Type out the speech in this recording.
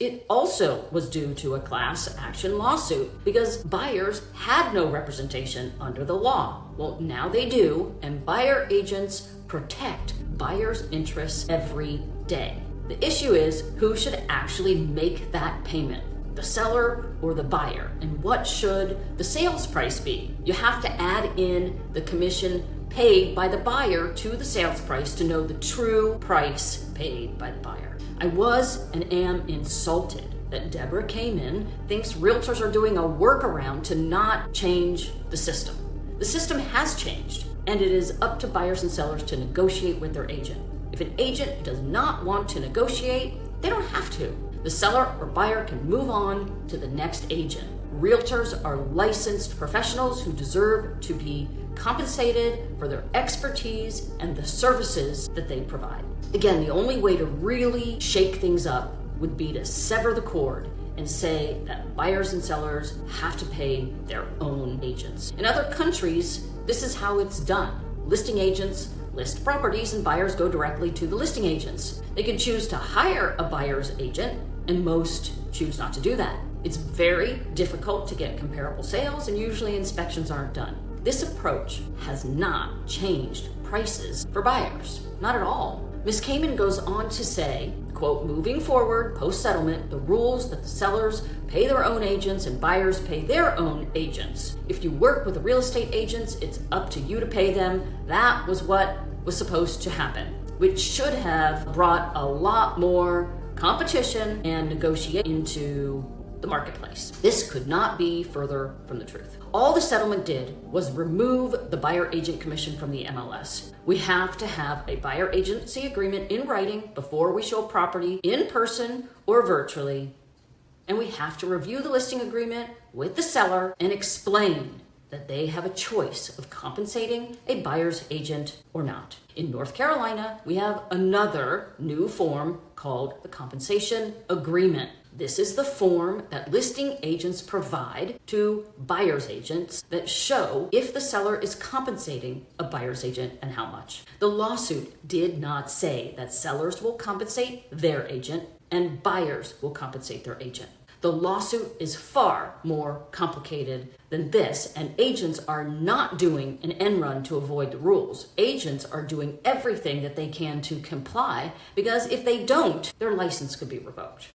It also was due to a class action lawsuit because buyers had no representation under the law. Well, now they do, and buyer agents protect buyers' interests every day. The issue is who should actually make that payment, the seller or the buyer, and what should the sales price be? You have to add in the commission paid by the buyer to the sales price to know the true price paid by the buyer. I was and am insulted that Deborah thinks realtors are doing a workaround to not change the system. The system has changed, and it is up to buyers and sellers to negotiate with their agent. If an agent does not want to negotiate, they don't have to. The seller or buyer can move on to the next agent. Realtors are licensed professionals who deserve to be compensated for their expertise and the services that they provide. Again, the only way to really shake things up would be to sever the cord and say that buyers and sellers have to pay their own agents. In other countries, this is how it's done. Listing agents list properties and buyers go directly to the listing agents. They can choose to hire a buyer's agent, and most choose not to do that. It's very difficult to get comparable sales, and usually inspections aren't done. This approach has not changed prices for buyers, not at all. Ms. Kamen goes on to say, quote, moving forward, post-settlement, the rules that the sellers pay their own agents and buyers pay their own agents. If you work with the real estate agents, it's up to you to pay them. That was what was supposed to happen, which should have brought a lot more competition and negotiation into the marketplace. This could not be further from the truth. All the settlement did was remove the buyer agent commission from the MLS. We have to have a buyer agency agreement in writing before we show property in person or virtually. And we have to review the listing agreement with the seller and explain that they have a choice of compensating a buyer's agent or not. In North Carolina, we have another new form called the compensation agreement. This is the form that listing agents provide to buyer's agents that show if the seller is compensating a buyer's agent and how much. The lawsuit did not say that sellers will compensate their agent and buyers will compensate their agent. The lawsuit is far more complicated than this, and agents are not doing an end run to avoid the rules. Agents are doing everything that they can to comply, because if they don't, their license could be revoked.